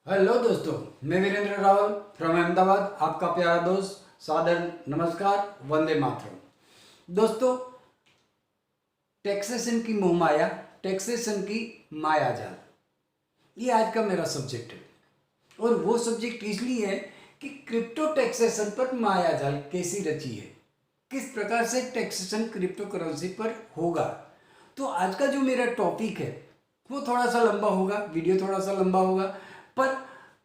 Hello दोस्तों, मैं Virendra Rawal from Ahmedabad, आपका प्यारा दोस्त। सादर नमस्कार, वंदे मातरम। दोस्तों, टैक्सेशन की मोहमाया, टैक्सेशन की माया जाल, ये आज का मेरा सब्जेक्ट है। और वो सब्जेक्ट इसलिए है कि क्रिप्टो टैक्सेशन पर माया जाल कैसी रची है, किस प्रकार से टैक्सेशन क्रिप्टो करेंसी पर होगा। तो आज का जो मेरा टॉपिक है वो थोड़ा सा लंबा होगा, वीडियो थोड़ा सा लंबा होगा, पर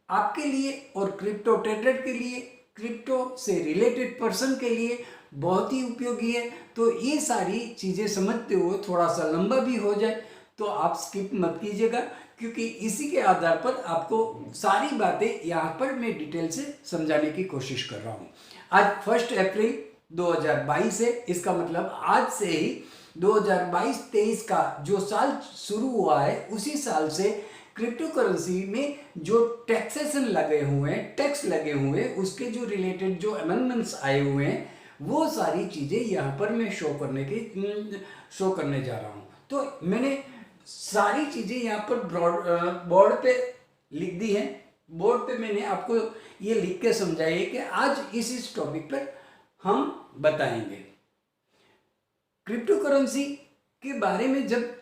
आपके लिए और क्रिप्टो ट्रेडर के लिए, क्रिप्टो से रिलेटेड पर्सन के लिए बहुत ही उपयोगी है। तो ये सारी चीज़ें समझते हुए थोड़ा सा लंबा भी हो जाए तो आप स्किप मत कीजिएगा, क्योंकि इसी के आधार पर आपको सारी बातें यहाँ पर मैं डिटेल से समझाने की कोशिश कर रहा हूँ। आज 1 अप्रैल 2022 है, इसका मतलब आज से ही 2022-23 का जो साल शुरू हुआ है, उसी साल से क्रिप्टो करेंसी में जो टैक्सेशन लगे हुए हैं, टैक्स लगे हुए हैं, उसके जो रिलेटेड जो अमेंडमेंट्स आए हुए हैं, वो सारी चीज़ें यहाँ पर मैं शो करने जा रहा हूँ। तो मैंने सारी चीज़ें यहाँ पर बोर्ड पे लिख दी हैं। बोर्ड पे मैंने आपको ये लिख के समझाई है कि आज इस टॉपिक पर हम बताएंगे। क्रिप्टो करेंसी के बारे में जब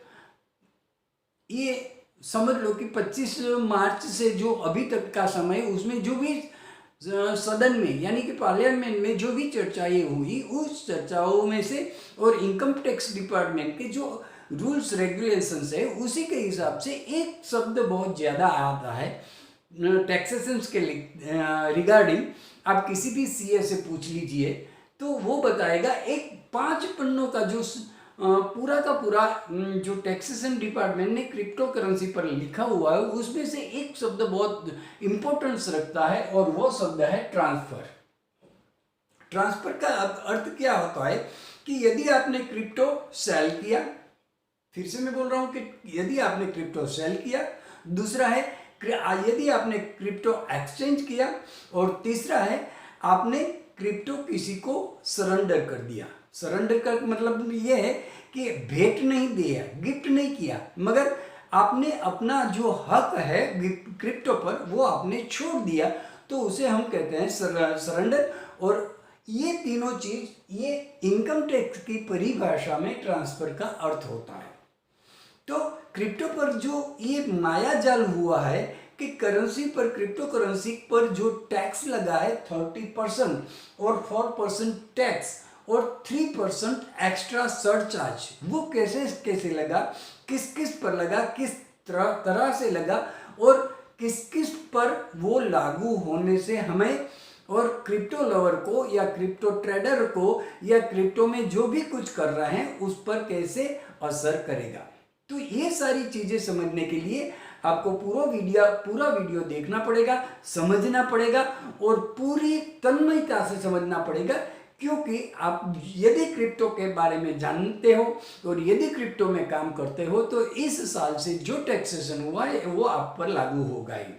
ये समझ लो कि 25 मार्च से जो अभी तक का समय, उसमें जो भी सदन में यानी कि पार्लियामेंट में जो भी चर्चाएं हुई, उस चर्चाओं में से और इनकम टैक्स डिपार्टमेंट के जो रूल्स रेगुलेशंस है, उसी के हिसाब से एक शब्द बहुत ज़्यादा आता है टैक्सेशन के रिगार्डिंग। आप किसी भी सीए से पूछ लीजिए तो वो बताएगा, एक 5 पन्नों का जो पूरा का पूरा जो टैक्सेशन डिपार्टमेंट ने क्रिप्टो करेंसी पर लिखा हुआ है, उसमें से एक शब्द बहुत इंपॉर्टेंस रखता है और वो शब्द है ट्रांसफर। ट्रांसफर का अर्थ क्या होता है कि यदि आपने क्रिप्टो सेल किया, फिर से मैं बोल रहा हूं कि यदि आपने क्रिप्टो सेल किया, दूसरा है यदि आपने क्रिप्टो एक्सचेंज किया, और तीसरा है आपने क्रिप्टो किसी को सरेंडर कर दिया। सरेंडर का मतलब ये है कि भेंट नहीं दिया, गिफ्ट नहीं किया, मगर आपने अपना जो हक है क्रिप्टो पर वो आपने छोड़ दिया, तो उसे हम कहते हैं सरेंडर। और ये तीनों चीज ये इनकम टैक्स की परिभाषा में ट्रांसफर का अर्थ होता है। तो क्रिप्टो पर जो ये माया जाल हुआ है कि करेंसी पर, क्रिप्टो करेंसी पर जो टैक्स लगा है 30% और 4% टैक्स और 3% एक्स्ट्रा सरचार्ज, वो कैसे कैसे लगा, किस किस पर लगा, किस तरह से लगा, और किस किस पर वो लागू होने से हमें और क्रिप्टो लवर को या क्रिप्टो ट्रेडर को या क्रिप्टो में जो भी कुछ कर रहे हैं उस पर कैसे असर करेगा। तो ये सारी चीजें समझने के लिए आपको पूरा वीडियो देखना पड़ेगा, समझना पड़ेगा और पूरी तन्मयता से समझना पड़ेगा, क्योंकि आप यदि क्रिप्टो के बारे में जानते हो और यदि क्रिप्टो में काम करते हो तो इस साल से जो टैक्सेशन हुआ है वो आप पर लागू होगा ही।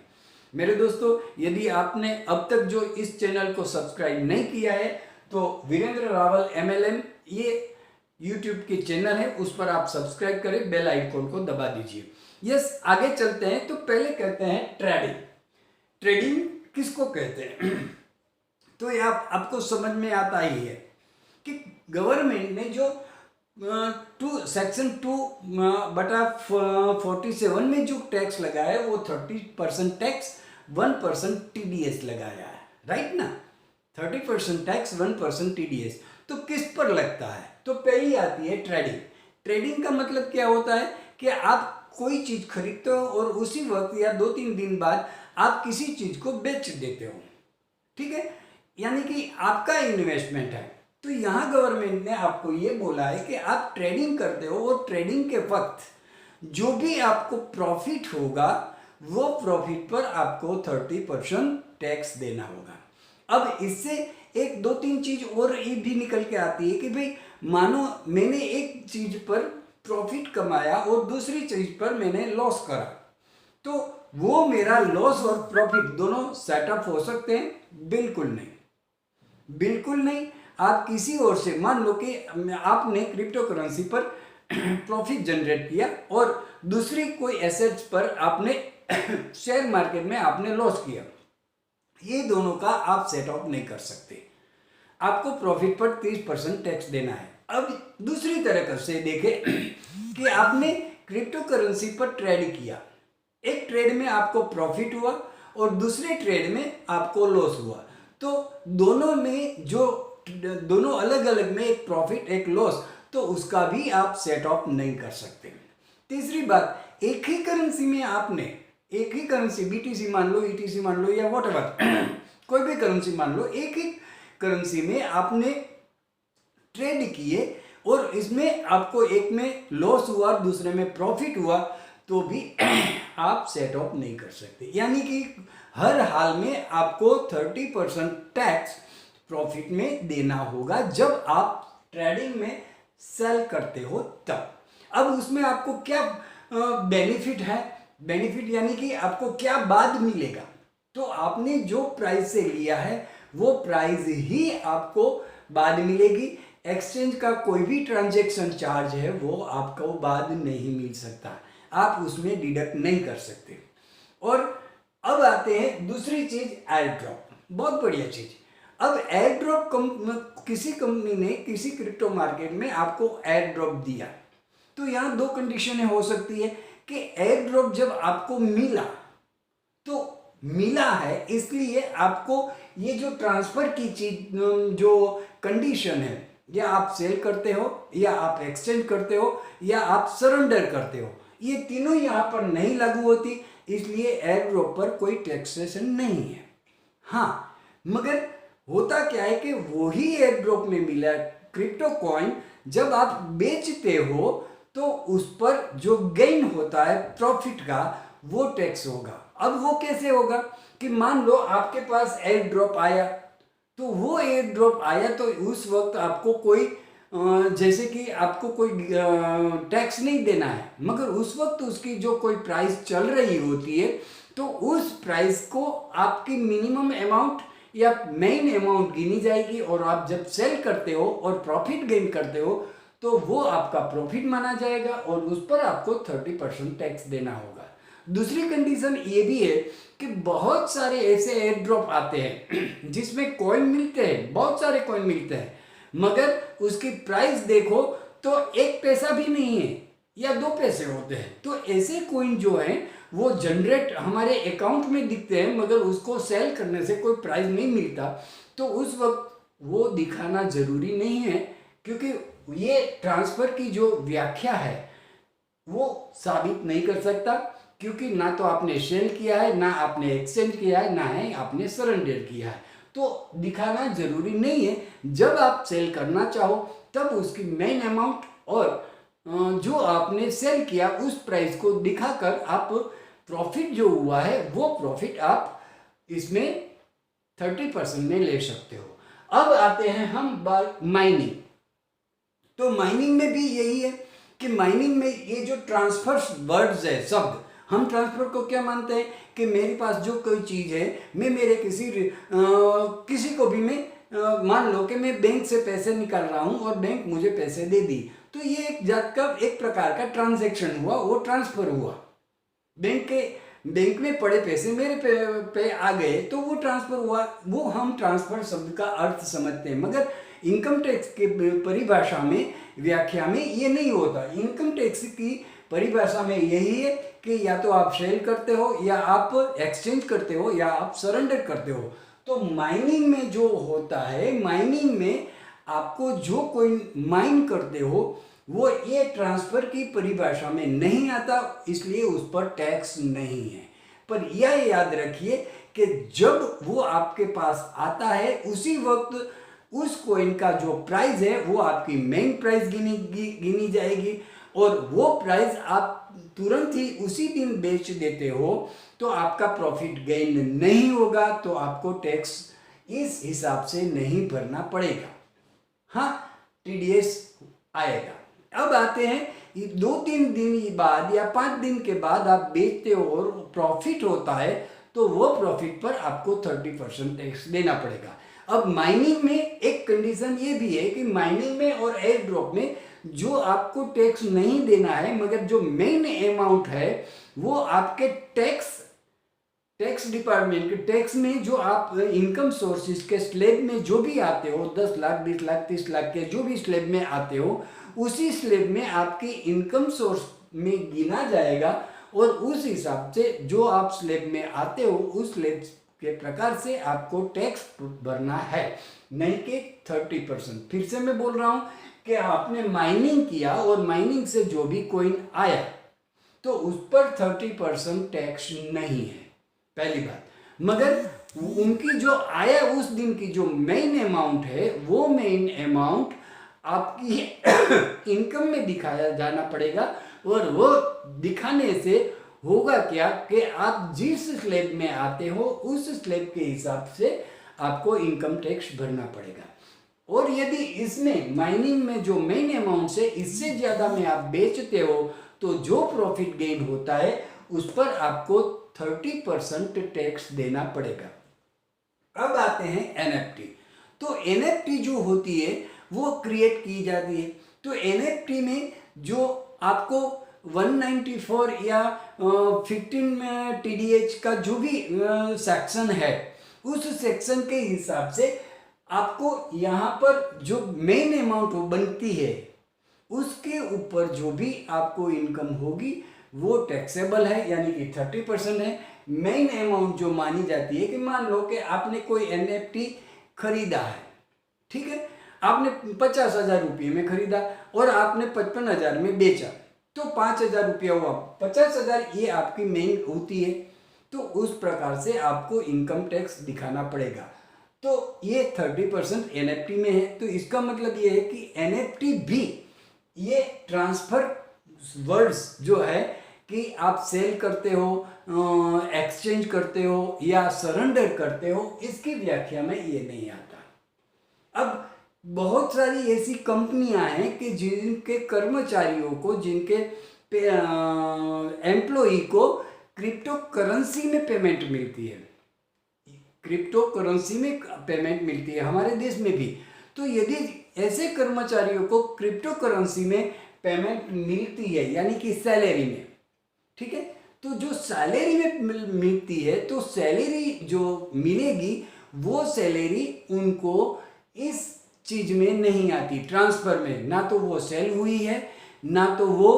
मेरे दोस्तों, यदि आपने अब तक जो इस चैनल को सब्सक्राइब नहीं किया है तो वीरेंद्र रावल MLM ये यूट्यूब की चैनल है, उस पर आप सब्सक्राइब करें, बेल आइकन को दबा दीजिए। यस, आगे चलते हैं। तो पहले कहते हैं ट्रेडिंग। ट्रेडिंग किसको कहते हैं तो ये आपको समझ में आता ही है कि गवर्नमेंट ने जो सेक्शन 2/47 में जो टैक्स लगाया है वो 30% टैक्स 1% TDS लगाया है, राइट ना। 30% टैक्स 1% TDS तो किस पर लगता है? तो पहली आती है ट्रेडिंग। ट्रेडिंग का मतलब क्या होता है कि आप कोई चीज खरीदते हो और उसी वक्त या 2-3 दिन बाद आप किसी चीज को बेच देते हो, ठीक है, यानी कि आपका इन्वेस्टमेंट है। तो यहां गवर्नमेंट ने आपको ये बोला है कि आप ट्रेडिंग करते हो और ट्रेडिंग के वक्त जो भी आपको प्रॉफिट होगा वो प्रॉफिट पर आपको 30% टैक्स देना होगा। अब इससे 1-2-3 चीज और ये भी निकल के आती है कि भाई मानो मैंने एक चीज पर प्रॉफिट कमाया और दूसरी चीज पर मैंने लॉस करा, तो वो मेरा लॉस और प्रॉफिट दोनों सेटअप हो सकते हैं? बिल्कुल नहीं, बिल्कुल नहीं। आप किसी और से, मान लो कि आपने क्रिप्टो करेंसी पर प्रॉफिट जनरेट किया और दूसरी कोई एसेट्स पर आपने शेयर मार्केट में आपने लॉस किया, ये दोनों का आप सेट ऑफ नहीं कर सकते। आपको प्रॉफिट पर 30% टैक्स देना है। अब दूसरी तरह से देखें कि आपने क्रिप्टो करेंसी पर ट्रेड किया, एक ट्रेड में आपको प्रॉफिट हुआ और दूसरे ट्रेड में आपको लॉस हुआ, तो दोनों में जो दोनों अलग अलग में एक प्रॉफिट एक लॉस, तो उसका भी आप सेट ऑफ नहीं कर सकते। तीसरी बात, एक ही करेंसी में आपने एक ही करेंसी BTC मान लो, ETC मान लो या व्हाटएवर कोई भी करेंसी मान लो, एक ही करेंसी में आपने ट्रेड किए और इसमें आपको एक में लॉस हुआ और दूसरे में प्रॉफिट हुआ, तो भी आप सेट ऑफ नहीं कर सकते। यानी कि हर हाल में आपको 30% टैक्स प्रॉफिट में देना होगा जब आप ट्रेडिंग में सेल करते हो तब। अब उसमें आपको क्या बेनिफिट है, बेनिफिट यानी कि आपको क्या बाद मिलेगा, तो आपने जो प्राइस से लिया है वो प्राइस ही आपको बाद मिलेगी। एक्सचेंज का कोई भी ट्रांजैक्शन चार्ज है वो आपको बाद नहीं मिल सकता, आप उसमें डिडक्ट नहीं कर सकते। और अब आते हैं दूसरी चीज, एयर ड्रॉप। बहुत बढ़िया चीज। अब एयर ड्रॉप किसी कंपनी ने किसी क्रिप्टो मार्केट में आपको एयर ड्रॉप दिया, तो यहाँ दो कंडीशनें हो सकती है कि एयर ड्रॉप जब आपको मिला तो मिला है, इसलिए आपको ये जो ट्रांसफर की चीज जो कंडीशन है, या आप सेल करते हो या आप एक्सचेंज करते हो या आप सरेंडर करते हो, ये तीनों यहाँ पर नहीं लागू होती, इसलिए एयर ड्रॉप पर कोई टैक्सेशन नहीं है। हाँ, मगर होता क्या है कि वही एयर ड्रॉप में मिला क्रिप्टो कॉइन जब आप बेचते हो तो उस पर जो गेन होता है प्रॉफिट का वो टैक्स होगा। अब वो कैसे होगा कि मान लो आपके पास एयर ड्रॉप आया, तो वो एयर ड्रॉप आया तो उस वक्त आपको कोई जैसे कि आपको कोई टैक्स नहीं देना है, मगर उस वक्त उसकी जो कोई प्राइस चल रही होती है तो उस प्राइस को आपकी मिनिमम अमाउंट या मेन अमाउंट गिनी जाएगी, और आप जब सेल करते हो और प्रॉफिट गेन करते हो तो वो आपका प्रॉफिट माना जाएगा और उस पर आपको 30% टैक्स देना होगा। दूसरी कंडीशन ये भी है कि बहुत सारे ऐसे एयर ड्रॉप आते हैं जिसमें कॉइन मिलते हैं, बहुत सारे कॉइन मिलते हैं, मगर उसकी प्राइस देखो तो 1 पैसा भी नहीं है या 2 पैसे होते हैं। तो ऐसे कॉइन जो हैं वो जनरेट हमारे अकाउंट में दिखते हैं, मगर उसको सेल करने से कोई प्राइस नहीं मिलता, तो उस वक्त वो दिखाना जरूरी नहीं है, क्योंकि ये ट्रांसफर की जो व्याख्या है वो साबित नहीं कर सकता, क्योंकि ना तो आपने सेल किया है, ना आपने एक्सचेंज किया है, ना है आपने सरेंडर किया है, तो दिखाना जरूरी नहीं है। जब आप सेल करना चाहो तब उसकी मेन अमाउंट और जो आपने सेल किया उस प्राइस को दिखाकर आप प्रॉफिट जो हुआ है वो प्रॉफिट आप इसमें 30% में ले सकते हो। अब आते हैं हम माइनिंग। तो माइनिंग में भी यही है कि माइनिंग में ये जो ट्रांसफर वर्ड्स है, शब्द, हम ट्रांसफर को क्या मानते हैं कि मेरे पास जो कोई चीज़ है, मैं मेरे किसी को भी मैं मान लो कि मैं बैंक से पैसे निकाल रहा हूँ और बैंक मुझे पैसे दे दी, तो ये एक जात का एक प्रकार का ट्रांजैक्शन हुआ, वो ट्रांसफर हुआ। बैंक में पड़े पैसे मेरे पे आ गए तो वो ट्रांसफर हुआ, वो हम ट्रांसफर शब्द का अर्थ समझते हैं। मगर इनकम टैक्स के परिभाषा में, व्याख्या में ये नहीं होता। इनकम टैक्स की परिभाषा में यही है कि या तो आप सेल करते हो या आप एक्सचेंज करते हो या आप सरेंडर करते हो। तो माइनिंग में जो होता है, माइनिंग में आपको जो कोई माइन करते हो वो ये ट्रांसफर की परिभाषा में नहीं आता, इसलिए उस पर टैक्स नहीं है। पर यह याद रखिए कि जब वो आपके पास आता है उसी वक्त उस कॉइन का जो प्राइस है वो आपकी मेन प्राइस गिनी जाएगी, और वो प्राइस आप तुरंत ही उसी दिन बेच देते हो तो आपका प्रॉफिट गेन नहीं होगा, तो आपको टैक्स इस हिसाब से नहीं भरना पड़ेगा। हाँ, TDS आएगा। अब आते हैं 2-3 दिन बाद या 5 दिन के बाद आप बेचते हो और प्रॉफिट होता है तो वो प्रॉफिट पर आपको 30% टैक्स देना पड़ेगा। अब माइनिंग में एक कंडीशन ये भी है कि माइनिंग में और एयर ड्रॉप में जो आपको टैक्स नहीं देना है, मगर जो मेन अमाउंट है वो आपके टैक्स डिपार्टमेंट के टैक्स में जो आप इनकम सोर्सेज के स्लैब में जो भी आते हो, 10 लाख 20 लाख 30 लाख के जो भी स्लैब में आते हो, उसी स्लैब में आपकी इनकम सोर्स में गिना जाएगा और उस हिसाब से जो आप स्लैब में आते हो उस स्लैब के प्रकार से आपको टैक्स भरना है, नहीं कि 30%। फिर से मैं बोल रहा हूँ कि आपने माइनिंग किया और माइनिंग से जो भी कॉइन आया तो उस पर 30% टैक्स नहीं है, पहली बात। मगर उनकी जो आया उस दिन की जो मेन अमाउंट है वो मेन अमाउंट आपकी इनकम में दिखाया जाना पड़ेगा और वो दिखाने से होगा क्या कि आप जिस स्लैब में आते हो उस स्लैब के हिसाब से आपको इनकम टैक्स भरना पड़ेगा। और यदि इसमें माइनिंग में जो मेन अमाउंट है इससे ज़्यादा में आप बेचते हो तो जो प्रॉफिट गेन होता है उस पर आपको 30% टैक्स देना पड़ेगा। अब आते हैं एनएफटी। तो एनएफटी जो होती है वो क्रिएट की जाती है। तो एनएफटी में जो आपको 194 या 15 टीडीएच का जो भी सेक्शन है उस सेक्शन के हिसाब से आपको यहाँ पर जो मेन अमाउंट बनती है उसके ऊपर जो भी आपको इनकम होगी वो टैक्सेबल है, यानी कि 30% है। मेन अमाउंट जो मानी जाती है कि मान लो कि आपने कोई एनएफटी खरीदा है, ठीक है, आपने 50,000 रुपये में खरीदा और आपने 55,000 में बेचा तो 5,000 रुपया हुआ, 50,000 ये आपकी मेन होती है। तो उस प्रकार से आपको इनकम टैक्स दिखाना पड़ेगा। तो ये 30% एनएफटी में है। तो इसका मतलब ये है कि एनएफटी भी ये ट्रांसफर वर्ड्स जो है कि आप सेल करते हो, एक्सचेंज करते हो या सरेंडर करते हो, इसकी व्याख्या में ये नहीं आता। अब बहुत सारी ऐसी कंपनियां हैं कि जिनके कर्मचारियों को, जिनके एम्प्लॉई को क्रिप्टो करेंसी में पेमेंट मिलती है, क्रिप्टो करेंसी में पेमेंट मिलती है हमारे देश में भी। तो यदि ऐसे कर्मचारियों को क्रिप्टो करेंसी में पेमेंट मिलती है यानी कि सैलरी में, ठीक है, तो जो सैलरी में मिलती है तो सैलरी जो मिलेगी वो सैलरी उनको इस चीज में नहीं आती, ट्रांसफर में। ना तो वो सेल हुई है, ना तो वो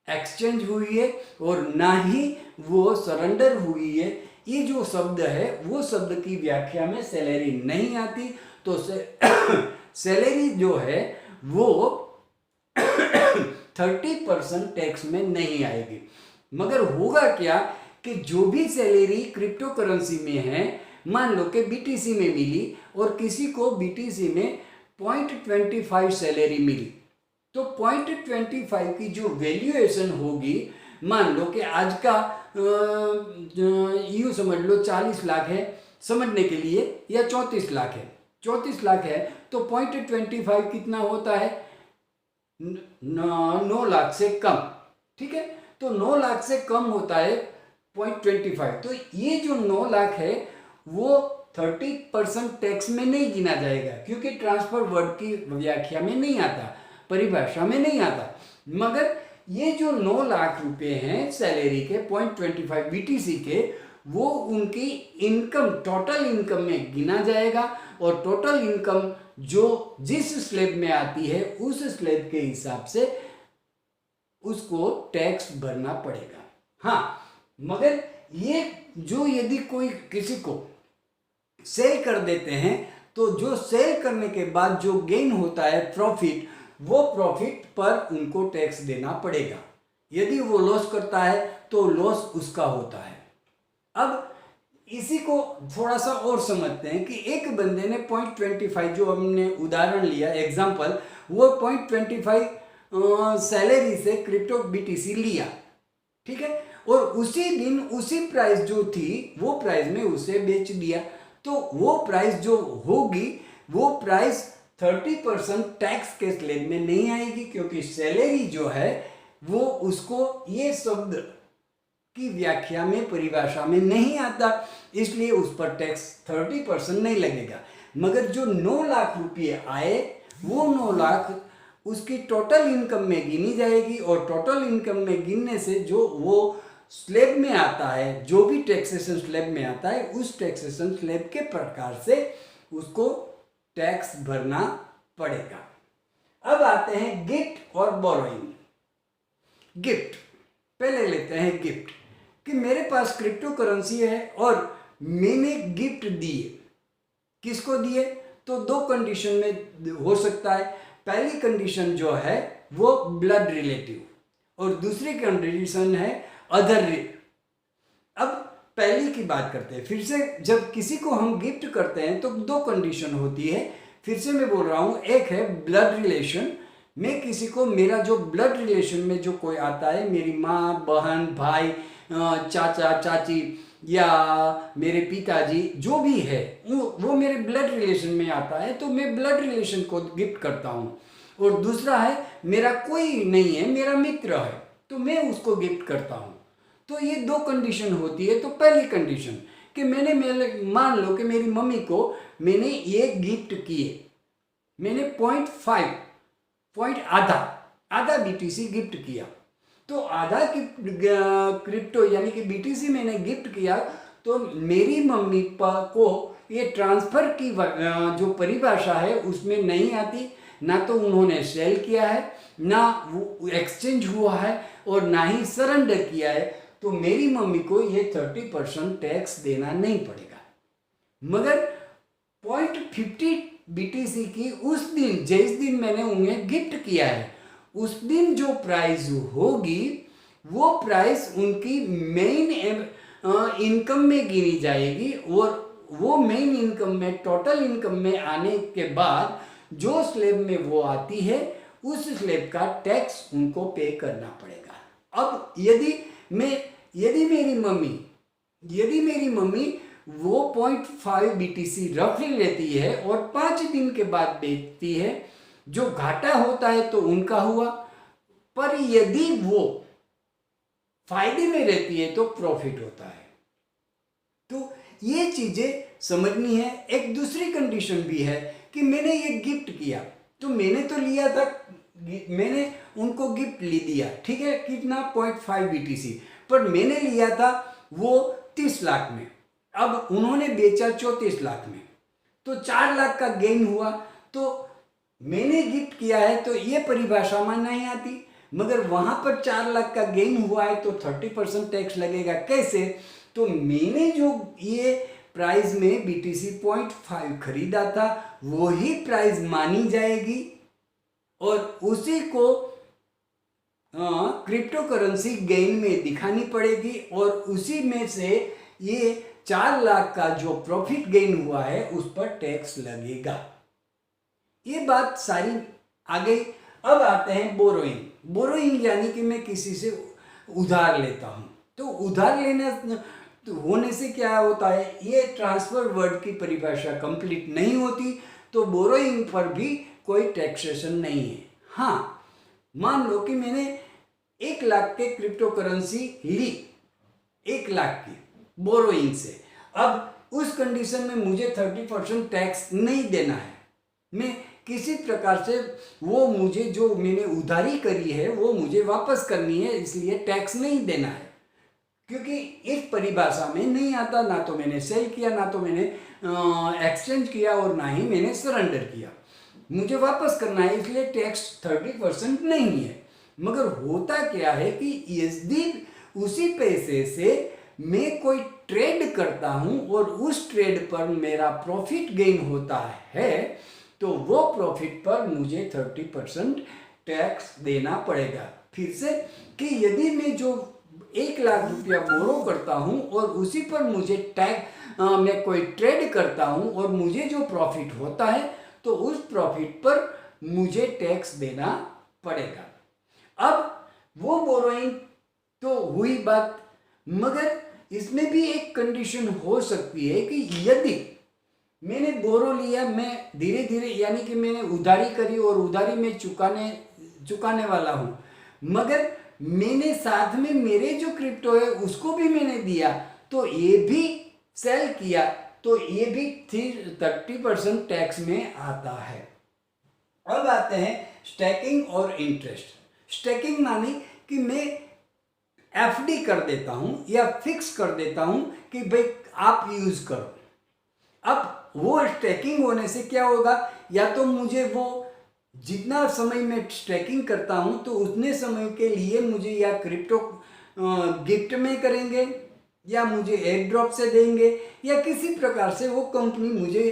एक्सचेंज हुई है और ना ही वो सरेंडर हुई है। ये जो शब्द है वो शब्द की व्याख्या में सैलरी नहीं आती। तो सैलरी जो है वो 30% टैक्स में नहीं आएगी। मगर होगा क्या कि जो भी सैलरी क्रिप्टो करेंसी में है, मान लो कि बीटीसी में मिली और किसी को बीटीसी में 0.25 सैलरी मिली, तो 0.25 की जो वैल्यूएशन होगी, मान लो कि आज का यूँ समझ लो 40 लाख है समझने के लिए, या 34 लाख है, 34 लाख है तो 0.25 कितना होता है, 9 लाख से कम, ठीक है। तो 9 लाख से कम होता है 0.25। तो ये जो 9 लाख है वो 30% टैक्स में नहीं गिना जाएगा क्योंकि ट्रांसफर वर्ड की व्याख्या में नहीं आता, परिभाषा में नहीं आता। मगर ये जो 9 लाख रुपए हैं सैलरी के 0.25 बीटीसी के, वो उनकी इनकम, टोटल इनकम में गिना जाएगा और टोटल इनकम जो जिस स्लैब में आती है उस स्लैब के हिसाब से उसको टैक्स भरना पड़ेगा। हाँ, मगर ये जो यदि कोई किसी को सेल कर देते हैं तो जो सेल करने के बाद जो गेन होता है प्रॉफिट, वो प्रॉफिट पर उनको टैक्स देना पड़ेगा। यदि वो लॉस करता है तो लॉस उसका होता है। अब इसी को थोड़ा सा और समझते हैं कि एक बंदे ने 0.25, जो हमने उदाहरण लिया एग्जांपल, वो 0.25 सैलरी से क्रिप्टो बीटीसी लिया, ठीक है, और उसी दिन उसी प्राइस जो थी वो प्राइस में उसे बेच दिया। तो वो प्राइस जो होगी वो प्राइस 30% टैक्स के स्लैब में नहीं आएगी क्योंकि सैलरी जो है वो उसको ये शब्द की व्याख्या में, परिभाषा में नहीं आता, इसलिए उस पर टैक्स 30% नहीं लगेगा। मगर जो 9 लाख रुपये आए वो 9 लाख उसकी टोटल इनकम में गिनी जाएगी और टोटल इनकम में गिनने से जो वो स्लैब में आता है, जो भी टैक्सेशन स्लैब में आता है, उस टैक्सेशन स्लैब के प्रकार से उसको टैक्स भरना पड़ेगा। अब आते हैं गिफ्ट और बोरोइंग। गिफ्ट, पहले लेते हैं गिफ्ट, कि मेरे पास क्रिप्टो करेंसी है और मैंने गिफ्ट दिए। किसको दिए? तो दो कंडीशन में हो सकता है। पहली कंडीशन जो है वो ब्लड रिलेटिव और दूसरी कंडीशन है अदर। अब पहली की बात करते हैं। फिर से जब किसी को हम गिफ्ट करते हैं तो दो कंडीशन होती है। फिर से मैं बोल रहा हूँ, एक है ब्लड रिलेशन। मैं किसी को, मेरा जो ब्लड रिलेशन में जो कोई आता है, मेरी माँ, बहन, भाई, चाचा, चाची या मेरे पिताजी, जो भी है वो मेरे ब्लड रिलेशन में आता है, तो मैं ब्लड रिलेशन को गिफ्ट करता हूँ। और दूसरा है मेरा कोई नहीं है, मेरा मित्र है, तो मैं उसको गिफ्ट करता हूँ। तो ये दो कंडीशन होती है। तो पहली कंडीशन कि मैंने मान लो कि मेरी मम्मी को मैंने ये गिफ्ट किए, मैंने 0.5 आधा बीटीसी गिफ्ट किया। तो आधा क्रिप्टो यानी कि बीटीसी मैंने गिफ्ट किया, तो मेरी मम्मी को ये ट्रांसफर की जो परिभाषा है उसमें नहीं आती। ना तो उन्होंने सेल किया है, ना वो एक्सचेंज हुआ है, और ना ही सरेंडर किया है। तो मेरी मम्मी को ये 30% टैक्स देना नहीं पड़ेगा। मगर 0.50 बीटीसी की उस दिन, जिस दिन मैंने उन्हें गिफ्ट किया है, उस दिन जो प्राइस होगी वो प्राइस उनकी मेन इनकम में गिनी जाएगी। और वो मेन इनकम में, टोटल इनकम में आने के बाद जो स्लैब में वो आती है, उस स्लैब का टैक्स उनको पे करना पड़ेगा। अब यदि मेरी मम्मी वो 0.5 बीटीसी रफली लेती है और 5 दिन के बाद बेचती है, जो घाटा होता है तो उनका हुआ, पर यदि वो फायदे में रहती है तो प्रॉफिट होता है। तो ये चीजें समझनी है। एक दूसरी कंडीशन भी है कि मैंने ये गिफ्ट किया, तो मैंने तो लिया था, मैंने उनको गिफ्ट ले दिया, ठीक है, कितना 0.5 बीटीसी, पर मैंने लिया था वो 30 लाख में, अब उन्होंने बेचा 34 लाख में, तो 4 लाख का गेन हुआ। तो मैंने गिफ्ट किया है तो ये परिभाषा में नहीं आती, मगर वहां पर 4 लाख का गेन हुआ है तो 30% टैक्स लगेगा। कैसे? तो मैंने जो ये प्राइस में बीटीसी 0.5 खरीदा था, वो ही प्राइस मानी जाएगी और उसी को क्रिप्टो करेंसी गेन में दिखानी पड़ेगी, और उसी में से ये 4 लाख का जो प्रॉफिट गेन हुआ है उस पर टैक्स लगेगा। ये बात सारी आ गई। अब आते हैं बोरोइंग यानी कि मैं किसी से उधार लेता हूं। तो उधार लेने होने से क्या होता है, ये ट्रांसफर वर्ड की परिभाषा कंप्लीट नहीं होती, तो बोरोइंग पर भी कोई टैक्सेशन नहीं है। हाँ, मान लो कि मैंने 1 लाख के क्रिप्टो करेंसी ली, 1 लाख की बोरोइंग से। अब उस कंडीशन में मुझे 30% टैक्स नहीं देना है। मैं किसी प्रकार से वो मुझे जो मैंने उधारी करी है वो मुझे वापस करनी है, इसलिए टैक्स नहीं देना है, क्योंकि इस परिभाषा में नहीं आता। ना तो मैंने सेल किया, ना तो मैंने एक्सचेंज किया, और ना ही मैंने सरेंडर किया। मुझे वापस करना है, इसलिए टैक्स 30% नहीं है। मगर होता क्या है कि यदि उसी पैसे से मैं कोई ट्रेड करता हूं और उस ट्रेड पर मेरा प्रॉफिट गेन होता है, तो वो प्रॉफिट पर मुझे 30% टैक्स देना पड़ेगा। फिर से कि यदि मैं जो 1 लाख रुपया बोरो करता हूं और उसी पर मुझे मैं कोई ट्रेड करता हूं और मुझे जो प्रॉफिट होता है, तो उस प्रॉफिट पर मुझे टैक्स देना पड़ेगा। अब वो बोरोइंग तो हुई बात, मगर इसमें भी एक कंडीशन हो सकती है कि यदि मैंने बोरो लिया, मैं धीरे धीरे यानी कि मैंने उधारी करी और उधारी में चुकाने वाला हूं, मगर मैंने साथ में मेरे जो क्रिप्टो है उसको भी मैंने दिया, तो ये भी सेल किया, तो ये भी 30% टैक्स में आता है। अब आते हैं स्टैकिंग और इंटरेस्ट। स्टैकिंग मानी कि मैं एफडी कर देता हूं या फिक्स कर देता हूं कि भाई आप यूज करो। अब वो स्टैकिंग होने से क्या होगा, या तो मुझे वो जितना समय मैं स्टैकिंग करता हूं तो उतने समय के लिए मुझे या क्रिप्टो गिफ्ट में करेंगे, या मुझे एयर ड्रॉप से देंगे, या किसी प्रकार से वो कंपनी मुझे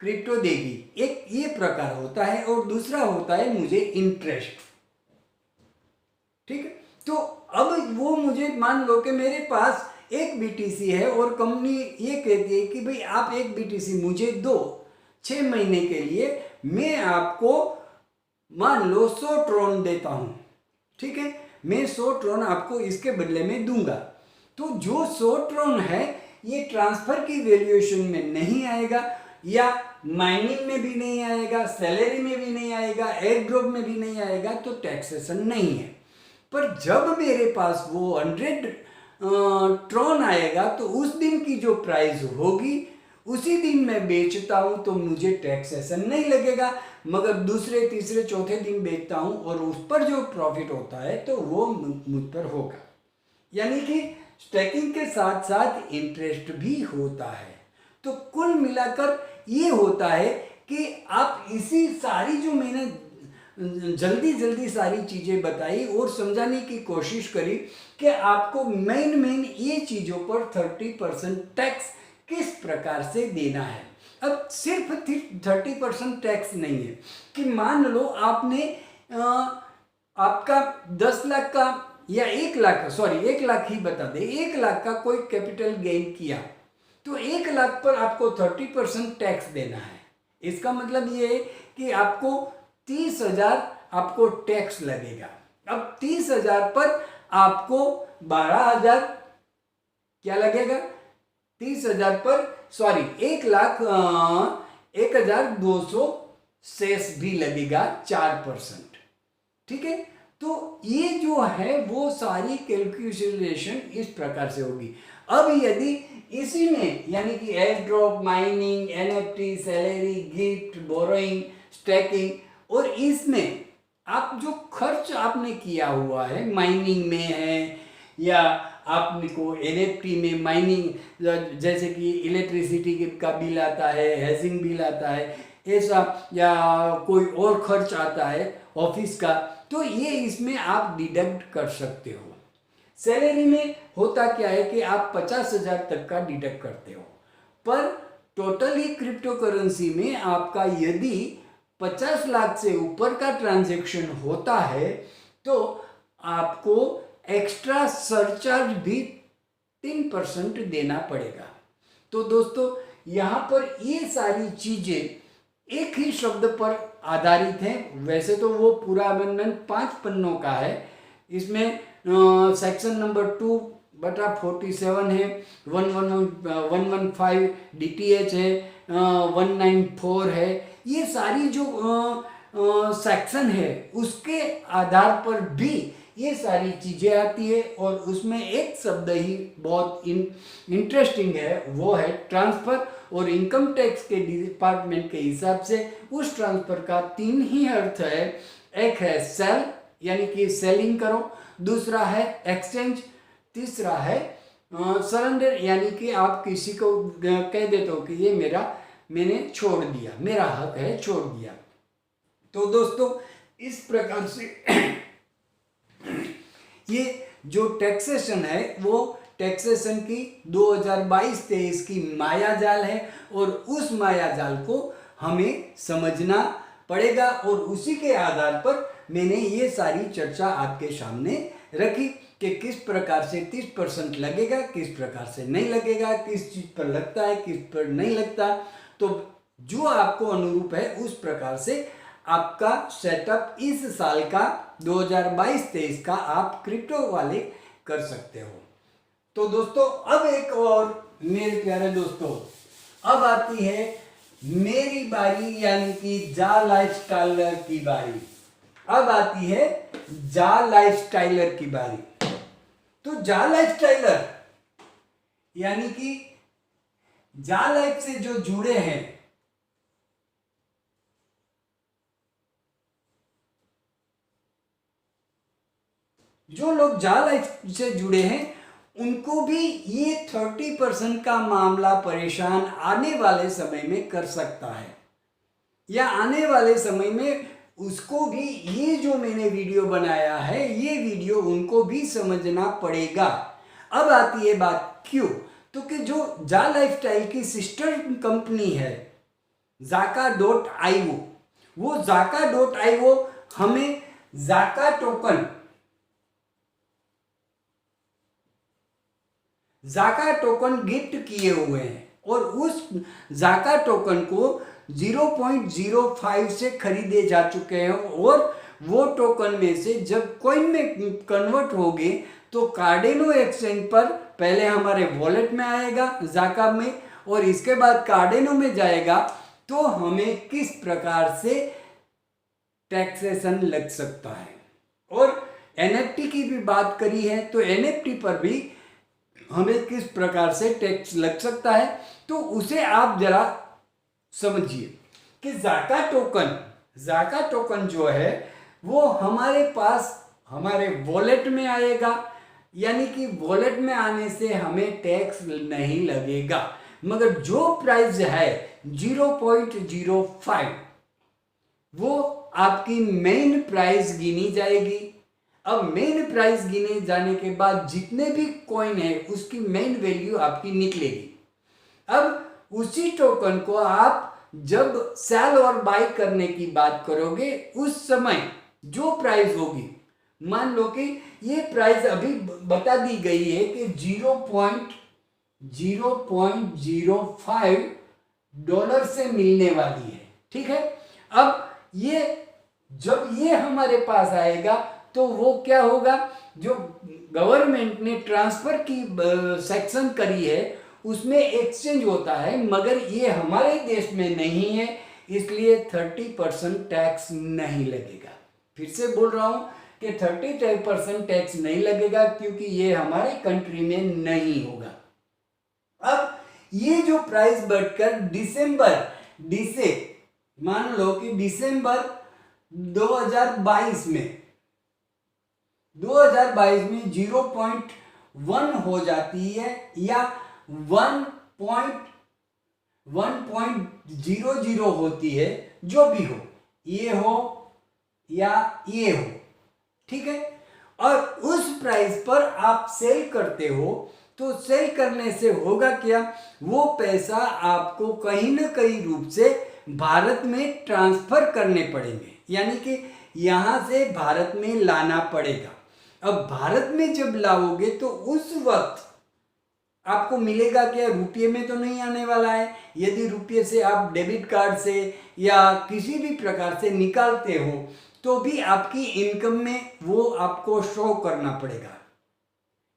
क्रिप्टो देगी। एक ये प्रकार होता है, और दूसरा होता है मुझे इंटरेस्ट। ठीक है, तो अब वो मुझे मान लो कि मेरे पास एक बीटीसी है और कंपनी ये कहती है कि भाई आप एक बीटीसी मुझे दो 6 महीने के लिए, मैं आपको मान लो 100 ट्रोन देता हूं। ठीक है, मैं 100 ट्रोन आपको इसके बदले में दूंगा। तो जो 100 ट्रोन है ये ट्रांसफर की वैल्यूएशन में नहीं आएगा, या माइनिंग में भी नहीं आएगा, सैलरी में भी नहीं आएगा, एयर ड्रॉप में भी नहीं आएगा, तो टैक्सेशन नहीं है। पर जब मेरे पास वो 100 ट्रोन आएगा तो उस दिन की जो प्राइस होगी उसी दिन मैं बेचता हूं तो मुझे टैक्सेशन नहीं लगेगा, मगर दूसरे तीसरे चौथे दिन बेचता हूं और उस पर जो प्रॉफिट होता है तो वो मुझ पर होगा। यानी कि स्टैकिंग के साथ साथ इंटरेस्ट भी होता है। तो कुल मिलाकर ये होता है कि आप इसी सारी जो मैंने जल्दी सारी चीज़ें बताई और समझाने की कोशिश करी कि आपको मेन ये चीज़ों पर 30% टैक्स किस प्रकार से देना है। अब सिर्फ 30% टैक्स नहीं है कि मान लो आपने आपका 10 लाख का या 1 लाख का, सॉरी 1 लाख ही बता दे, 1 लाख का कोई कैपिटल गेन किया तो 1 लाख पर आपको 30% टैक्स देना है। इसका मतलब ये है कि आपको 30,000 आपको टैक्स लगेगा। अब 30,000 पर आपको 12,000 क्या लगेगा, 30,000 पर सॉरी 1,02,000 सेस भी लगेगा 4%। ठीक है, तो ये जो है वो सारी कैलकुलेशन इस प्रकार से होगी। अब यदि इसी में यानी कि air drop, mining, NFT, salary, gift, borrowing, stacking, और इसमें आप जो खर्च आपने किया हुआ है माइनिंग में है, या आपने को एनएफटी में माइनिंग जैसे कि इलेक्ट्रिसिटी का बिल आता है, हेजिंग बिल आता है ऐसा, या कोई और खर्च आता है ऑफिस का, तो ये इसमें आप डिडक्ट कर सकते हो। सैलरी में होता क्या है कि आप 50,000 तक का डिडक्ट करते हो, पर टोटली क्रिप्टो करेंसी में आपका यदि 50 लाख से ऊपर का ट्रांजैक्शन होता है तो आपको एक्स्ट्रा सरचार्ज भी 3% देना पड़ेगा। तो दोस्तों यहाँ पर ये सारी चीजें एक ही शब्द पर आधारित हैं। वैसे तो वो पूरा अमेंडमेंट 5 पन्नों का है। इसमें सेक्शन नंबर 2/47 है, 115 DTH है, 194 है। ये सारी जो सेक्शन है उसके आधार पर भी ये सारी चीज़ें आती है, और उसमें एक शब्द ही बहुत इंटरेस्टिंग है, वो है ट्रांसफ़र। और इनकम टैक्स के डिपार्टमेंट के हिसाब से उस ट्रांसफ़र का 3 ही अर्थ है। एक है सेल यानी कि सेलिंग करो, दूसरा है एक्सचेंज, तीसरा है सरेंडर यानी कि आप किसी को कह देते हो कि ये मैंने छोड़ दिया, मेरा हक है, छोड़ दिया। तो दोस्तों इस प्रकार से ये जो टैक्सेशन है वो टैक्सेशन की 2022-23 की माया जाल है, और उस माया जाल को हमें समझना पड़ेगा, और उसी के आधार पर मैंने ये सारी चर्चा आपके सामने रखी कि किस प्रकार से 30% लगेगा, किस प्रकार से नहीं लगेगा, किस चीज़ पर लगता है, किस पर नहीं लगता। तो जो आपको अनुरूप है उस प्रकार से आपका सेटअप इस साल का 2022-23 का आप क्रिप्टो वाले कर सकते हो। तो दोस्तों अब एक और मेरे प्यारे दोस्तों, अब आती है मेरी बारी यानी कि जा लाइफस्टाइलर की बारी। अब आती है जा लाइफस्टाइलर की बारी। तो जा लाइफस्टाइलर यानी कि जा लाइफ से जो जुड़े हैं, जो लोग जाल से जुड़े हैं उनको भी ये 30% का मामला परेशान आने वाले समय में कर सकता है, या आने वाले समय में उसको भी ये जो मैंने वीडियो बनाया है ये वीडियो उनको भी समझना पड़ेगा। अब आती है बात क्यों, तो कि जो जा लाइफस्टाइल की सिस्टर कंपनी है Zaka.io, वो Zaka.io हमें जाका टोकन गिफ्ट किए हुए हैं और उस जाका टोकन को 0.05 से खरीदे जा चुके हैं और वो टोकन में से जब कॉइन में कन्वर्ट होंगे तो कार्डेनो एक्सचेंज पर पहले हमारे वॉलेट में आएगा जाका में, और इसके बाद कार्डेनो में जाएगा। तो हमें किस प्रकार से टैक्सेशन लग सकता है, और एनएफटी की भी बात करी है तो एनएफटी पर भी हमें किस प्रकार से टैक्स लग सकता है, तो उसे आप जरा समझिए कि जाका टोकन जो है वो हमारे पास हमारे वॉलेट में आएगा, यानी कि वॉलेट में आने से हमें टैक्स नहीं लगेगा, मगर जो प्राइस है 0.05 वो आपकी मेन प्राइस गिनी जाएगी। अब मेन प्राइस गिने जाने के बाद जितने भी कॉइन है उसकी मेन वैल्यू आपकी निकलेगी। अब उसी टोकन को आप जब सेल और बाय करने की बात करोगे उस समय जो प्राइस होगी, मान लो कि ये प्राइस अभी बता दी गई है कि 0.05 डॉलर से मिलने वाली है, ठीक है। अब ये जब ये हमारे पास आएगा तो वो क्या होगा, जो गवर्नमेंट ने ट्रांसफर की सेक्शन करी है उसमें एक्सचेंज होता है, मगर ये हमारे देश में नहीं है, इसलिए 30% टैक्स नहीं लगेगा। फिर से बोल रहा हूं कि 30% टैक्स नहीं लगेगा क्योंकि ये हमारे कंट्री में नहीं होगा। अब ये जो प्राइस बढ़कर मान लो कि दिसंबर 2022 में 0.1 हो जाती है या 1.00 होती है, जो भी हो, ये हो या ये हो, ठीक है। और उस प्राइस पर आप सेल करते हो तो सेल करने से होगा क्या, वो पैसा आपको कहीं ना कहीं रूप से भारत में ट्रांसफर करने पड़ेंगे, यानी कि यहां से भारत में लाना पड़ेगा। अब भारत में जब लाओगे तो उस वक्त आपको मिलेगा क्या, रुपये में तो नहीं आने वाला है। यदि रुपये से आप डेबिट कार्ड से या किसी भी प्रकार से निकालते हो तो भी आपकी इनकम में वो आपको शो करना पड़ेगा।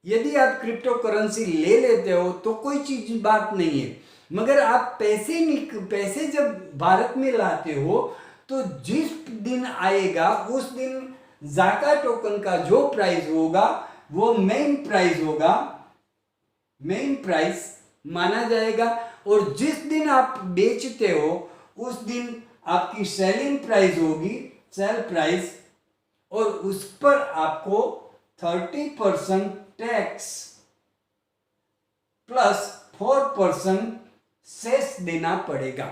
यदि आप क्रिप्टो करेंसी ले लेते हो तो कोई चीज बात नहीं है, मगर आप पैसे जब भारत में लाते हो तो जिस दिन आएगा उस दिन जाका टोकन का जो प्राइस होगा वो मेन प्राइस माना जाएगा, और जिस दिन आप बेचते हो उस दिन आपकी सेलिंग प्राइस होगी, सेल प्राइस, और उस पर आपको 30% टैक्स प्लस 4% सेस देना पड़ेगा।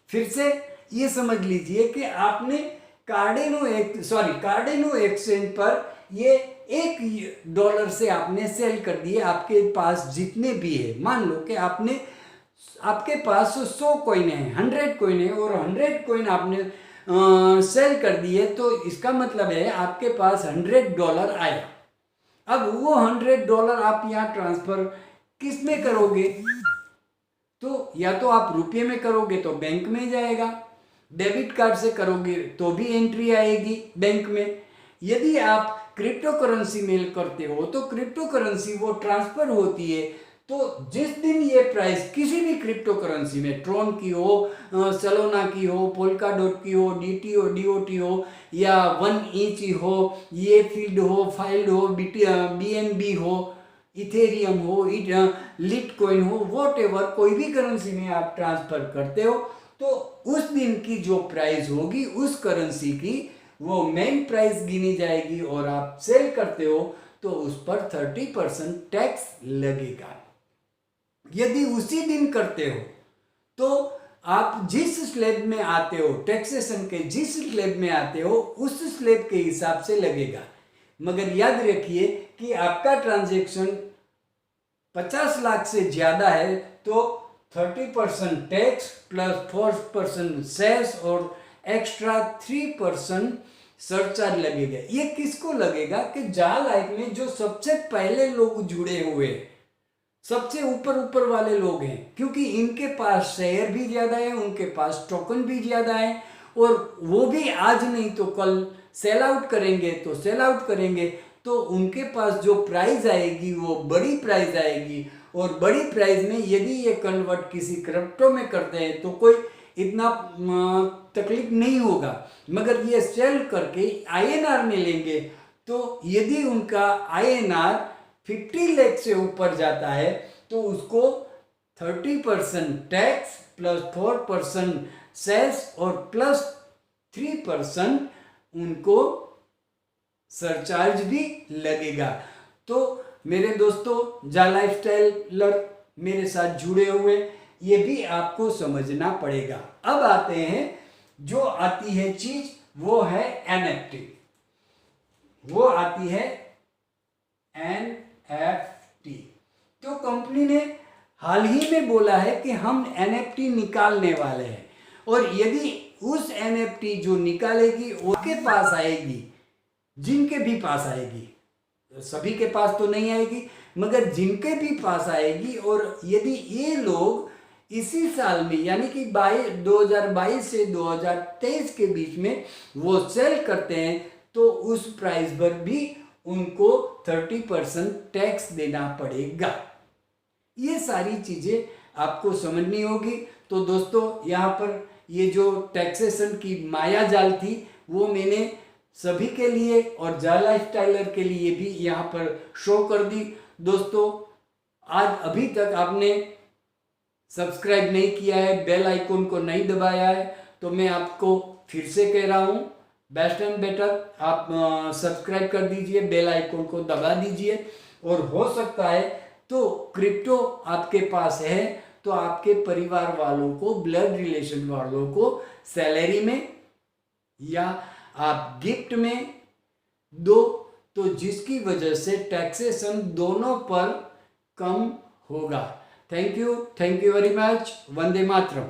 फिर से ये समझ लीजिए कि आपने कार्डेनो एक्सचेंज पर ये $1 से आपने सेल कर दिए, आपके पास जितने भी है, मान लो कि आपके पास 100 कॉइन है, 100 कॉइन है और 100 कॉइन आपने सेल कर दिए, तो इसका मतलब है आपके पास $100 आया। अब वो $100 आप यहाँ ट्रांसफर किस में करोगे, तो या तो आप रुपये में करोगे तो बैंक में जाएगा, डेबिट कार्ड से करोगे तो भी एंट्री आएगी बैंक में। यदि आप क्रिप्टो करेंसी में करते हो तो क्रिप्टो करेंसी वो ट्रांसफर होती है, तो जिस दिन ये प्राइस किसी भी क्रिप्टो करेंसी में, ट्रोन की हो, सोलाना की हो, पोल्काडॉट की हो, DOT हो या 1ETH हो, ये फील्ड हो, फाइल्ड हो, BNB हो, इथेरियम हो, लिटकॉइन हो, वॉटएवर, कोई भी करेंसी में आप ट्रांसफर करते हो तो उस दिन की जो प्राइस होगी उस करेंसी की वो मेन प्राइस गिनी जाएगी और आप सेल करते हो तो उस पर 30% टैक्स लगेगा। यदि उसी दिन करते हो तो आप जिस स्लैब में आते हो, टैक्सेशन के जिस स्लैब में आते हो उस स्लैब के हिसाब से लगेगा। मगर याद रखिए कि आपका ट्रांजैक्शन 50 लाख से ज्यादा है तो 30% टैक्स प्लस 4% सेस और एक्स्ट्रा 3% सरचार्ज लगेगा। ये किसको लगेगा कि जा लाइफ में जो सबसे पहले लोग जुड़े हुए, सबसे ऊपर ऊपर वाले लोग हैं, क्योंकि इनके पास शेयर भी ज्यादा है, उनके पास टोकन भी ज्यादा है और वो भी आज नहीं तो कल सेल आउट करेंगे तो सेल आउट करेंगे, तो उनके पास जो प्राइस आएगी वो बड़ी प्राइस आएगी। और बड़ी प्राइस में यदि ये कन्वर्ट किसी क्रिप्टो में करते हैं तो कोई इतना तकलीफ नहीं होगा। मगर ये सेल करके INR में लेंगे तो यदि उनका INR 50 लाख से ऊपर जाता है तो उसको 30% टैक्स प्लस 4% सेस और प्लस 3% उनको सरचार्ज भी लगेगा। तो मेरे दोस्तों, जा लाइफस्टाइलर मेरे साथ जुड़े हुए, ये भी आपको समझना पड़ेगा। अब आते हैं, जो आती है चीज वो है NFT, वो आती है NFT। तो कंपनी ने हाल ही में बोला है कि हम NFT निकालने वाले हैं और यदि उस NFT जो निकालेगी उनके पास आएगी, जिनके भी पास आएगी, सभी के पास तो नहीं आएगी मगर जिनके भी पास आएगी, और यदि ये लोग इसी साल में यानी कि 2022 से 2023 के बीच में वो सेल करते हैं तो उस प्राइस पर भी उनको 30% टैक्स देना पड़ेगा। ये सारी चीजें आपको समझनी होगी। तो दोस्तों, यहाँ पर ये जो टैक्सेशन की माया जाल थी वो मैंने सभी के लिए और जा लाइफस्टाइलर के लिए भी यहाँ पर शो कर दी। दोस्तों, आज अभी तक आपने सब्सक्राइब नहीं किया है, बेल आइकन को नहीं दबाया है, तो मैं आपको फिर से कह रहा हूँ, बेस्ट एंड बेटर आप सब्सक्राइब कर दीजिए, बेल आइकन को दबा दीजिए। और हो सकता है तो क्रिप्टो आपके पास है तो आपके परिवार वालों को, ब्लड रिलेशन वालों को सैलरी में या आप गिफ्ट में दो, तो जिसकी वजह से टैक्सेशन दोनों पर कम होगा। Thank you very much. Vande Mataram.